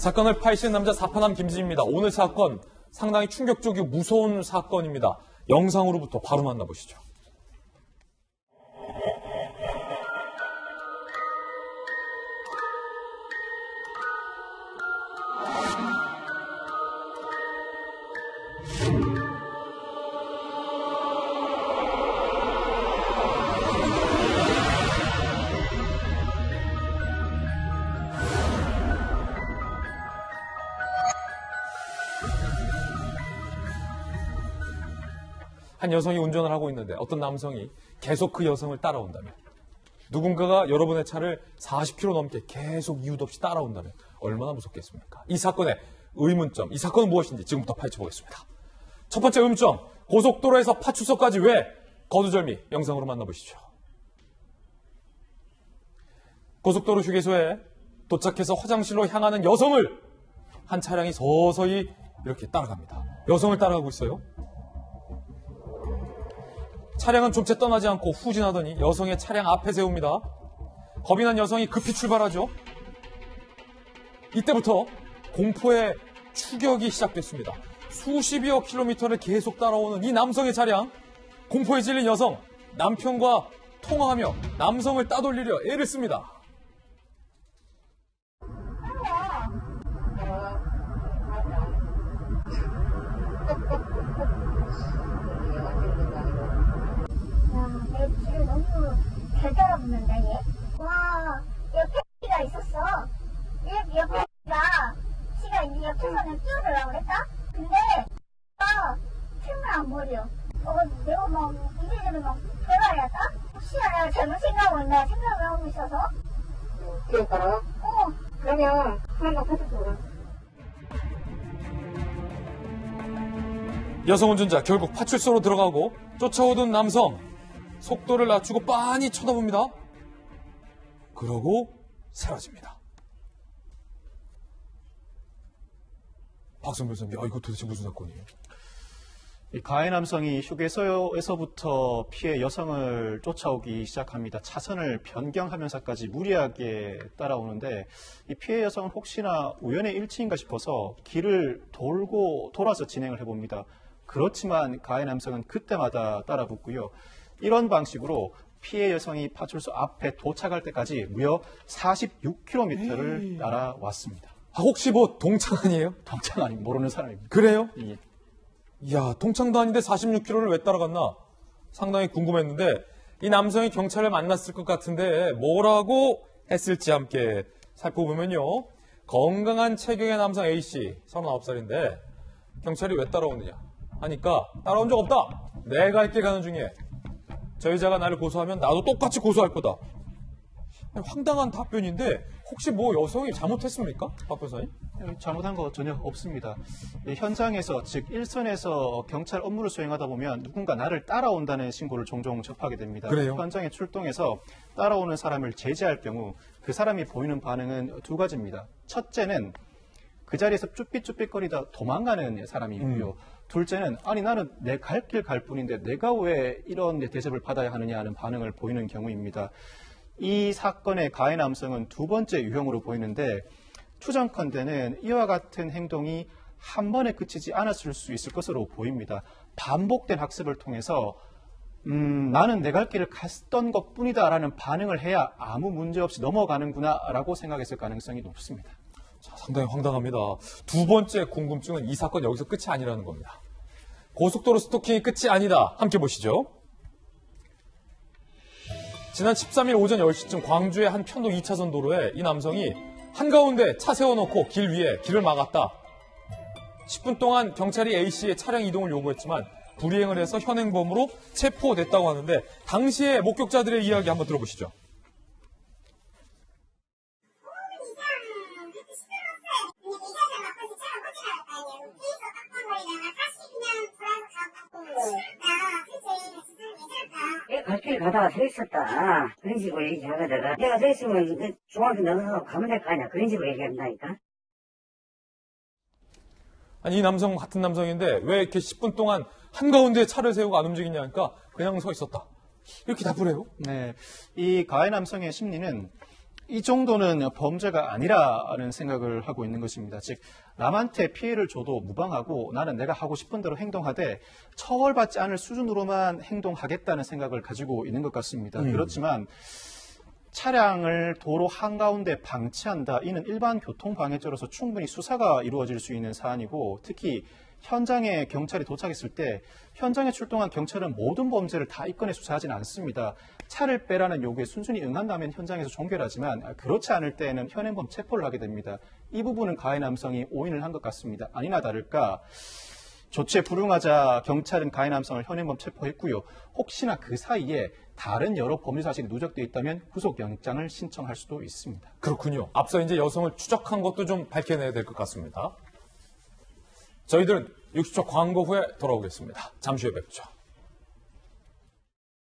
사건을 파헤친 남자 사파남 김진입니다. 오늘 사건 상당히 충격적이고 무서운 사건입니다. 영상으로부터 바로 만나보시죠. 한 여성이 운전을 하고 있는데 어떤 남성이 계속 그 여성을 따라온다면, 누군가가 여러분의 차를 40km 넘게 계속 이유 없이 따라온다면 얼마나 무섭겠습니까? 이 사건의 의문점, 이 사건은 무엇인지 지금부터 파헤쳐보겠습니다. 첫 번째 의문점, 고속도로에서 파출소까지 왜? 거두절미 영상으로 만나보시죠. 고속도로 휴게소에 도착해서 화장실로 향하는 여성을 한 차량이 서서히 이렇게 따라갑니다. 여성을 따라가고 있어요. 차량은 좀 채 떠나지 않고 후진하더니 여성의 차량 앞에 세웁니다. 겁이 난 여성이 급히 출발하죠. 이때부터 공포의 추격이 시작됐습니다. 수십여 킬로미터를 계속 따라오는 이 남성의 차량, 공포에 질린 여성, 남편과 통화하며 남성을 따돌리려 애를 씁니다. 잘 따라붙는다, 얘. 와, 옆에 X가 있었어. 옆에 X가 이제 옆차선에 끼어들라고 그랬다? 근데, 틈을 안 버려. 내가 막, 이래저래 막, 돌아야다? 혹시나 내가 잘못 생각하고 있나 생각을 하고 있어서. 뒤에 따라가? 그러면, 한번 파출소로. 여성 운전자 결국 파출소로 들어가고 쫓아오던 남성, 속도를 낮추고 빤히 쳐다봅니다. 그러고 사라집니다. 박선 변호사님, 이거 도대체 무슨 사건이에요? 이 가해 남성이 휴게소에서부터 피해 여성을 쫓아오기 시작합니다. 차선을 변경하면서까지 무리하게 따라오는데, 이 피해 여성은 혹시나 우연의 일치인가 싶어서 길을 돌아서 진행을 해봅니다. 그렇지만 가해 남성은 그때마다 따라붙고요. 이런 방식으로 피해 여성이 파출소 앞에 도착할 때까지 무려 46km를 날아왔습니다. 혹시 뭐 동창 아니에요? 동창 아니고 모르는 사람입니다. 그래요? 예. 이야, 동창도 아닌데 46km를 왜 따라갔나? 상당히 궁금했는데 이 남성이 경찰을 만났을 것 같은데 뭐라고 했을지 함께 살펴보면요. 건강한 체격의 남성 A씨, 39살인데 경찰이 왜 따라오느냐 하니까 따라온 적 없다. 내가 할게 가는 중에 저 여자가 나를 고소하면 나도 똑같이 고소할 거다. 황당한 답변인데 혹시 뭐 여성이 잘못했습니까? 박 변호사님? 잘못한 거 전혀 없습니다. 현장에서, 즉 일선에서 경찰 업무를 수행하다 보면 누군가 나를 따라온다는 신고를 종종 접하게 됩니다. 그래요? 현장에 출동해서 따라오는 사람을 제지할 경우 그 사람이 보이는 반응은 두 가지입니다. 첫째는 그 자리에서 쭈삣쭈삣거리다 도망가는 사람이 있고요. 둘째는 아니 나는 내 갈 길 갈 뿐인데 내가 왜 이런 대접을 받아야 하느냐 하는 반응을 보이는 경우입니다. 이 사건의 가해 남성은 두 번째 유형으로 보이는데, 추정컨대는 이와 같은 행동이 한 번에 그치지 않았을 수 있을 것으로 보입니다. 반복된 학습을 통해서 나는 내 갈 길을 갔던 것뿐이다 라는 반응을 해야 아무 문제 없이 넘어가는구나 라고 생각했을 가능성이 높습니다. 자, 상당히 황당합니다. 두 번째 궁금증은 이 사건 여기서 끝이 아니라는 겁니다. 고속도로 스토킹이 끝이 아니다. 함께 보시죠. 지난 13일 오전 10시쯤 광주의 한 편도 2차선 도로에 이 남성이 한가운데 차 세워놓고 길 위에 길을 막았다. 10분 동안 경찰이 A씨의 차량 이동을 요구했지만 불이행을 해서 현행범으로 체포됐다고 하는데 당시의 목격자들의 이야기 한번 들어보시죠. 갈 길 가다가 서 있었다. 그런 식으로 얘기하다가 내가 서 있으면 중앙에 넣어서 가면 될 거 아니야. 그런 식으로 얘기한다니까. 아니, 이 남성 같은 남성인데 왜 이렇게 10분 동안 한가운데 차를 세우고 안 움직이냐 하니까 그냥 서 있었다. 이렇게 답을 해요? 네, 이 가해 남성의 심리는 이 정도는 범죄가 아니라는 생각을 하고 있는 것입니다. 즉 남한테 피해를 줘도 무방하고 나는 내가 하고 싶은 대로 행동하되 처벌받지 않을 수준으로만 행동하겠다는 생각을 가지고 있는 것 같습니다. 그렇지만 차량을 도로 한가운데 방치한다. 이는 일반 교통방해죄로서 충분히 수사가 이루어질 수 있는 사안이고 특히 현장에 경찰이 도착했을 때 현장에 출동한 경찰은 모든 범죄를 다 입건해 수사하지는 않습니다. 차를 빼라는 요구에 순순히 응한다면 현장에서 종결하지만 그렇지 않을 때에는 현행범 체포를 하게 됩니다. 이 부분은 가해 남성이 오인을 한 것 같습니다. 아니나 다를까 조치에 불응하자 경찰은 가해 남성을 현행범 체포했고요. 혹시나 그 사이에 다른 여러 범죄 사실이 누적되어 있다면 구속영장을 신청할 수도 있습니다. 그렇군요. 앞서 이제 여성을 추적한 것도 좀 밝혀내야 될 것 같습니다. 저희들은 60초 광고 후에 돌아오겠습니다. 잠시 후에 뵙죠.